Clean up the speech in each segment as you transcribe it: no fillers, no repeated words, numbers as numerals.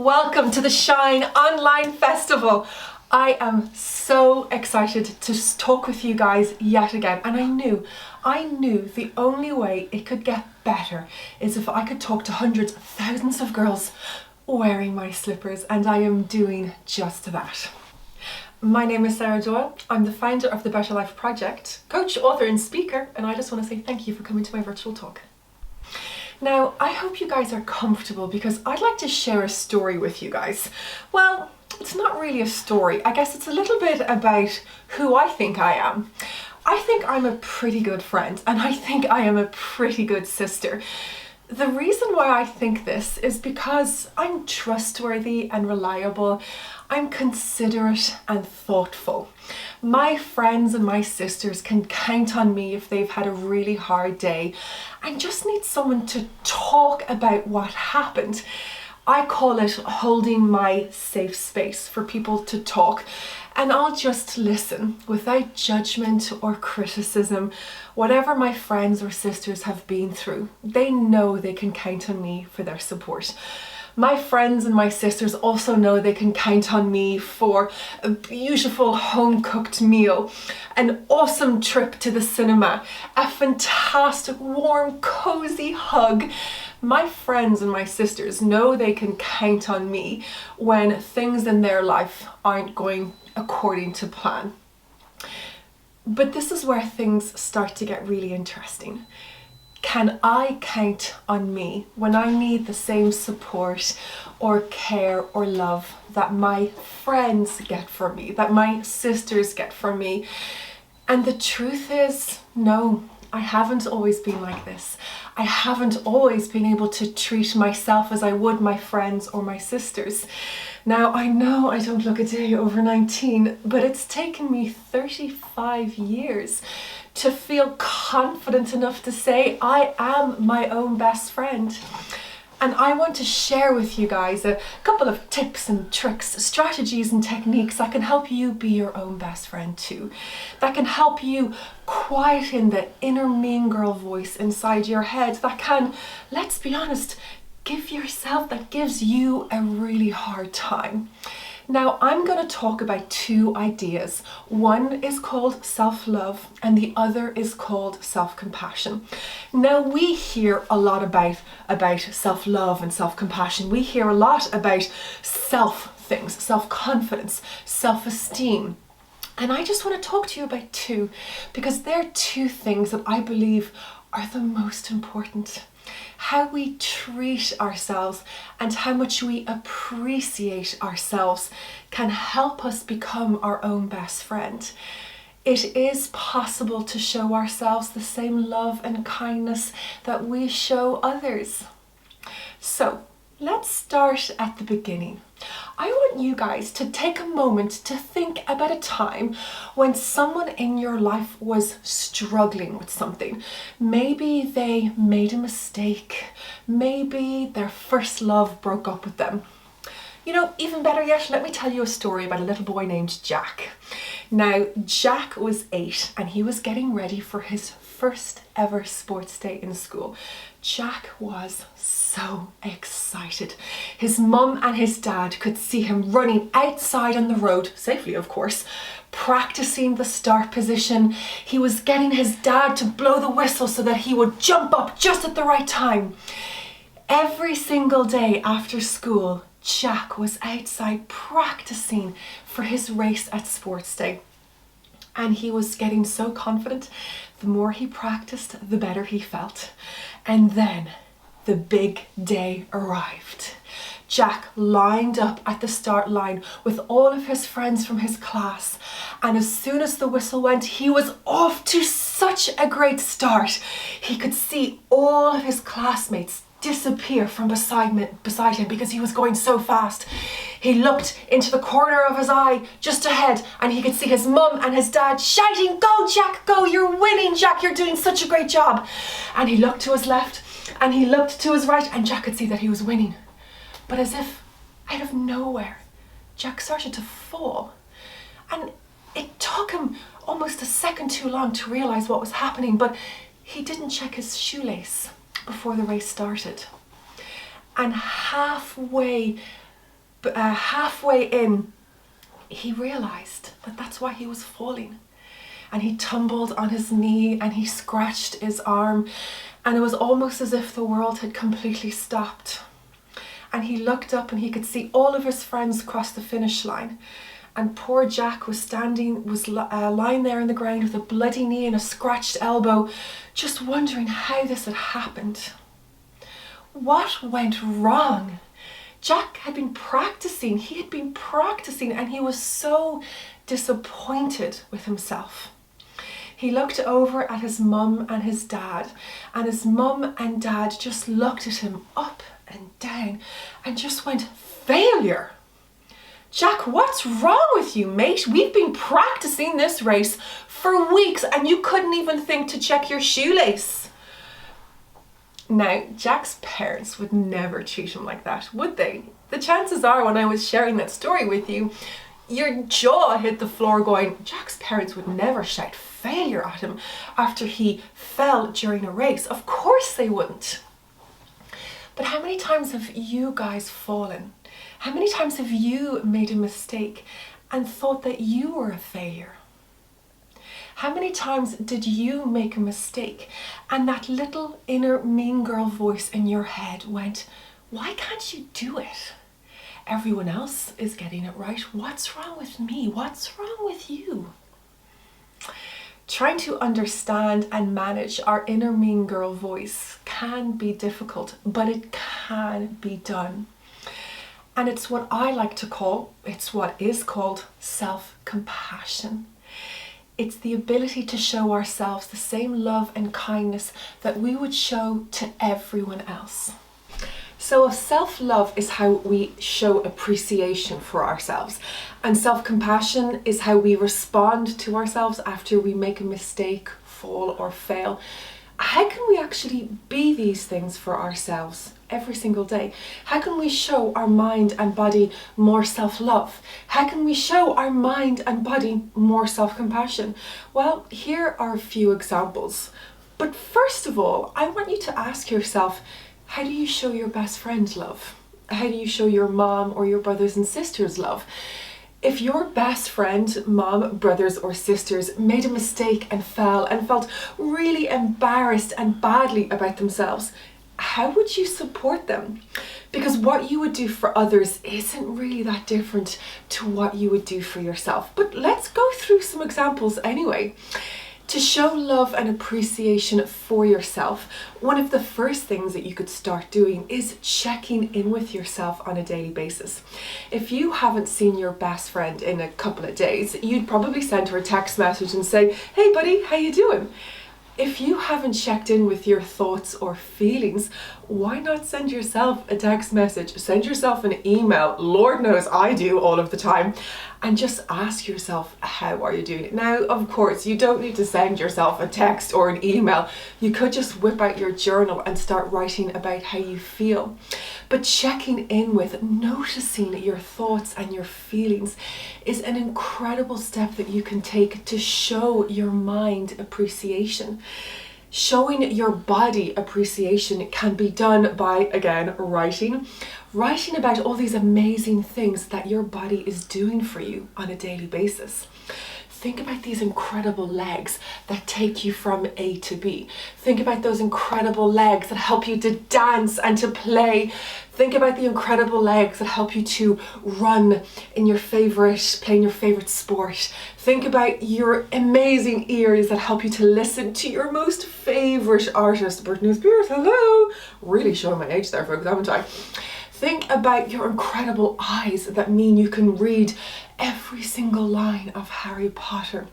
Welcome to the Shine Online Festival. I am so excited to talk with you guys yet again, and I knew the only way it could get better is if I could talk to hundreds, thousands of girls wearing my slippers, and I am doing just that. My name is Sarah Doyle. I'm the founder of the Better Life Project, coach, author and speaker, and I just want to say thank you for coming to my virtual talk. Now, I hope you guys are comfortable because I'd like to share a story with you guys. Well, it's not really a story. I guess it's a little bit about who I think I am. I think I'm a pretty good friend, and I think I am a pretty good sister. The reason why I think this is because I'm trustworthy and reliable. I'm considerate and thoughtful. My friends and my sisters can count on me if they've had a really hard day and just need someone to talk about what happened. I call it holding my safe space for people to talk, and I'll just listen without judgment or criticism. Whatever my friends or sisters have been through, they know they can count on me for their support. My friends and my sisters also know they can count on me for a beautiful home-cooked meal, an awesome trip to the cinema, a fantastic, warm, cozy hug. My friends and my sisters know they can count on me when things in their life aren't going according to plan. But this is where things start to get really interesting. Can I count on me when I need the same support or care or love that my friends get from me, that my sisters get from me? And the truth is, no, I haven't always been like this. I haven't always been able to treat myself as I would my friends or my sisters. Now, I know I don't look a day over 19, but it's taken me 35 years to feel confident enough to say I am my own best friend. And I want to share with you guys a couple of tips and tricks, strategies and techniques that can help you be your own best friend too. That can help you quieten the inner mean girl voice inside your head that can, let's be honest, gives you a really hard time. Now, I'm going to talk about two ideas. One is called self-love and the other is called self-compassion. Now, we hear a lot about self-love and self-compassion. We hear a lot about things, self-confidence, self-esteem. And I just want to talk to you about two because they're two things that I believe are the most important. How we treat ourselves and how much we appreciate ourselves can help us become our own best friend. It is possible to show ourselves the same love and kindness that we show others. So let's start at the beginning. I want you guys to take a moment to think about a time when someone in your life was struggling with something. Maybe they made a mistake. Maybe their first love broke up with them. You know, even better yet, let me tell you a story about a little boy named Jack. Now, Jack was 8 and he was getting ready for his first ever sports day in school. Jack was so excited. His mum and his dad could see him running outside on the road, safely of course, practicing the start position. He was getting his dad to blow the whistle so that he would jump up just at the right time. Every single day after school, Jack was outside practicing for his race at sports day. And he was getting so confident. The more he practiced, the better he felt. And then the big day arrived. Jack lined up at the start line with all of his friends from his class. And as soon as the whistle went, he was off to such a great start. He could see all of his classmates disappear from beside him because he was going so fast. He looked into the corner of his eye just ahead and he could see his mum and his dad shouting, "Go Jack, go, you're winning Jack, you're doing such a great job." And he looked to his left and he looked to his right and Jack could see that he was winning. But as if out of nowhere, Jack started to fall. And it took him almost a second too long to realize what was happening, but he didn't check his shoelace before the race started. And halfway halfway in, he realized that that's why he was falling. And he tumbled on his knee and he scratched his arm, and it was almost as if the world had completely stopped. And he looked up and he could see all of his friends cross the finish line. And poor Jack was lying there on the ground with a bloody knee and a scratched elbow, just wondering how this had happened. What went wrong? Jack had been practicing, and he was so disappointed with himself. He looked over at his mum and his dad, and his mum and dad just looked at him up and down and just went, "Failure! Jack, what's wrong with you, mate? We've been practicing this race for weeks and you couldn't even think to check your shoelace." Now, Jack's parents would never treat him like that, would they? The chances are, when I was sharing that story with you, your jaw hit the floor going, Jack's parents would never shout failure at him after he fell during a race. Of course they wouldn't. But how many times have you guys fallen? How many times have you made a mistake and thought that you were a failure? How many times did you make a mistake and that little inner mean girl voice in your head went, "Why can't you do it? Everyone else is getting it right. What's wrong with me? What's wrong with you?" Trying to understand and manage our inner mean girl voice can be difficult, but it can be done. And it's what what is called self-compassion. It's the ability to show ourselves the same love and kindness that we would show to everyone else. So self-love is how we show appreciation for ourselves, and self-compassion is how we respond to ourselves after we make a mistake, fall or fail. How can we actually be these things for ourselves every single day? How can we show our mind and body more self-love? How can we show our mind and body more self-compassion? Well, here are a few examples. But first of all, I want you to ask yourself, how do you show your best friend love? How do you show your mom or your brothers and sisters love? If your best friend, mom, brothers or sisters made a mistake and fell and felt really embarrassed and badly about themselves, how would you support them? Because what you would do for others isn't really that different to what you would do for yourself. But let's go through some examples anyway. To show love and appreciation for yourself, one of the first things that you could start doing is checking in with yourself on a daily basis. If you haven't seen your best friend in a couple of days, you'd probably send her a text message and say, "Hey buddy, how you doing?" If you haven't checked in with your thoughts or feelings, why not send yourself a text message, send yourself an email? Lord knows I do all of the time. And just ask yourself, how are you doing? Now, of course, you don't need to send yourself a text or an email. You could just whip out your journal and start writing about how you feel. But checking in with, noticing your thoughts and your feelings is an incredible step that you can take to show your mind appreciation. Showing your body appreciation can be done by, again, writing about all these amazing things that your body is doing for you on a daily basis. Think about these incredible legs that take you from A to B. Think about those incredible legs that help you to dance and to play. Think about the incredible legs that help you to run playing your favorite sport. Think about your amazing ears that help you to listen to your most favorite artist, Britney Spears. Hello! Really showing my age there, folks, haven't I? Think about your incredible eyes that mean you can read every single line of Harry Potter.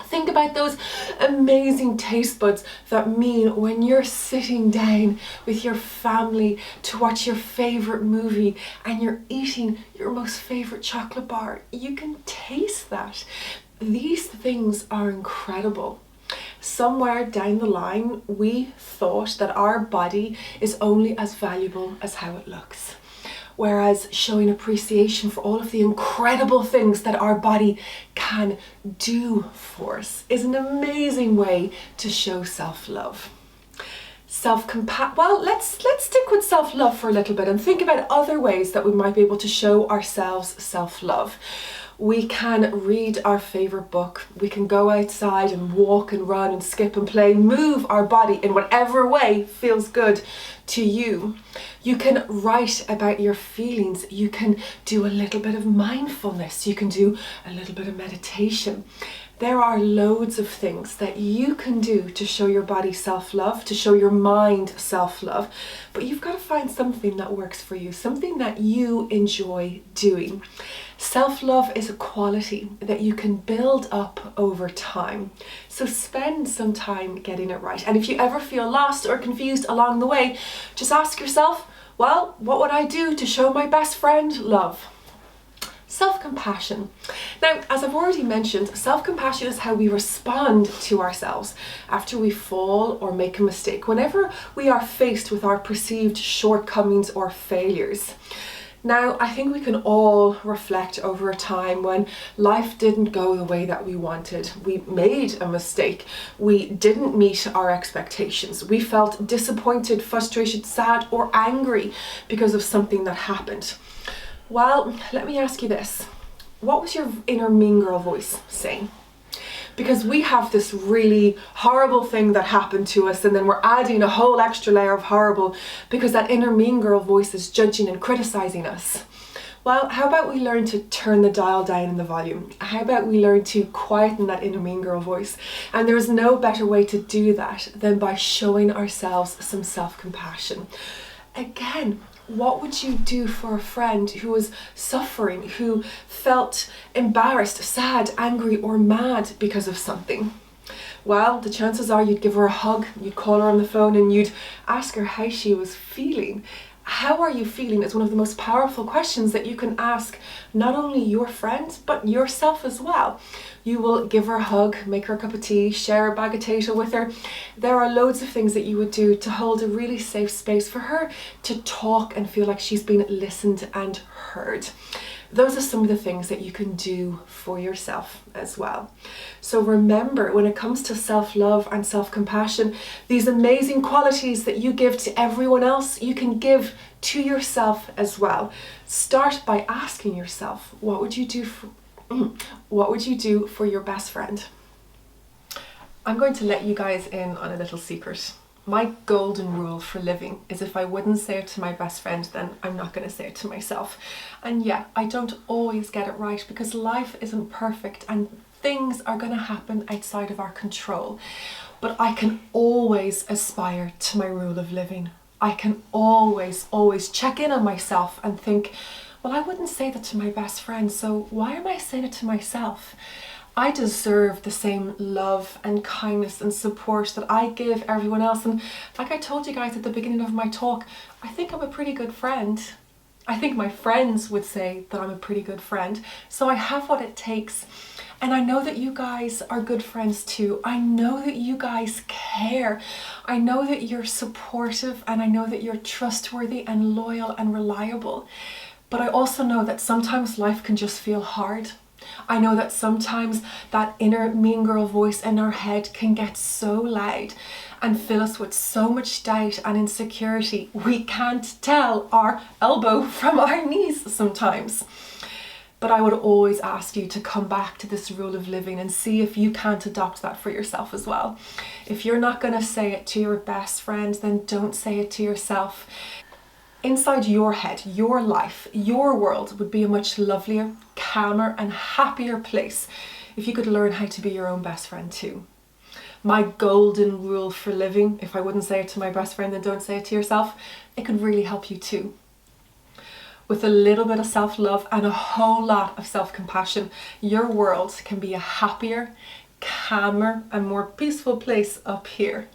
Think about those amazing taste buds that mean when you're sitting down with your family to watch your favorite movie and you're eating your most favorite chocolate bar, you can taste that. These things are incredible. Somewhere down the line, we thought that our body is only as valuable as how it looks. Whereas showing appreciation for all of the incredible things that our body can do for us is an amazing way to show self-love. Well, let's stick with self-love for a little bit and think about other ways that we might be able to show ourselves self-love. We can read our favorite book. We can go outside and walk and run and skip and play, move our body in whatever way feels good to you. You can write about your feelings. You can do a little bit of mindfulness. You can do a little bit of meditation. There are loads of things that you can do to show your body self-love, to show your mind self-love, but you've got to find something that works for you, something that you enjoy doing. Self-love is a quality that you can build up over time. So spend some time getting it right. And if you ever feel lost or confused along the way, just ask yourself, well, what would I do to show my best friend love? Self-compassion. Now, as I've already mentioned, self-compassion is how we respond to ourselves after we fall or make a mistake, whenever we are faced with our perceived shortcomings or failures. Now, I think we can all reflect over a time when life didn't go the way that we wanted. We made a mistake. We didn't meet our expectations. We felt disappointed, frustrated, sad, or angry because of something that happened. Well, let me ask you this. What was your inner mean girl voice saying? Because we have this really horrible thing that happened to us, and then we're adding a whole extra layer of horrible because that inner mean girl voice is judging and criticizing us. Well, how about we learn to turn the dial down in the volume? How about we learn to quieten that inner mean girl voice? And there is no better way to do that than by showing ourselves some self-compassion. Again, what would you do for a friend who was suffering, who felt embarrassed, sad, angry, or mad because of something? Well, the chances are you'd give her a hug, you'd call her on the phone, and you'd ask her how she was feeling. How are you feeling is one of the most powerful questions that you can ask not only your friend, but yourself as well. You will give her a hug, make her a cup of tea, share a bag of potato with her. There are loads of things that you would do to hold a really safe space for her to talk and feel like she's been listened and heard. Those are some of the things that you can do for yourself as well. So remember, when it comes to self-love and self-compassion, these amazing qualities that you give to everyone else, you can give to yourself as well. Start by asking yourself, what would you do for your best friend? I'm going to let you guys in on a little secret. My golden rule for living is if I wouldn't say it to my best friend, then I'm not going to say it to myself. And yeah, I don't always get it right because life isn't perfect and things are going to happen outside of our control. But I can always aspire to my rule of living. I can always check in on myself and think, well, I wouldn't say that to my best friend, so why am I saying it to myself? I deserve the same love and kindness and support that I give everyone else. And like I told you guys at the beginning of my talk, I think I'm a pretty good friend. I think my friends would say that I'm a pretty good friend. So I have what it takes. And I know that you guys are good friends too. I know that you guys care. I know that you're supportive, and I know that you're trustworthy and loyal and reliable. But I also know that sometimes life can just feel hard. I know that sometimes that inner mean girl voice in our head can get so loud and fill us with so much doubt and insecurity we can't tell our elbow from our knees sometimes. But I would always ask you to come back to this rule of living and see if you can't adopt that for yourself as well. If you're not going to say it to your best friend, then don't say it to yourself. Inside your head, your life, your world would be a much lovelier, calmer and happier place if you could learn how to be your own best friend too. My golden rule for living, if I wouldn't say it to my best friend, then don't say it to yourself, it could really help you too. With a little bit of self-love and a whole lot of self-compassion, your world can be a happier, calmer and more peaceful place up here.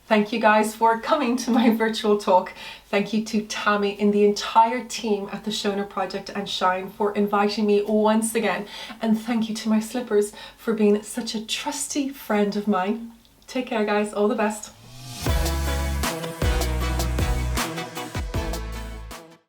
Thank you guys for coming to my virtual talk. Thank you to Tammy and the entire team at the Shona Project and Shine for inviting me once again. And thank you to my slippers for being such a trusty friend of mine. Take care guys, all the best.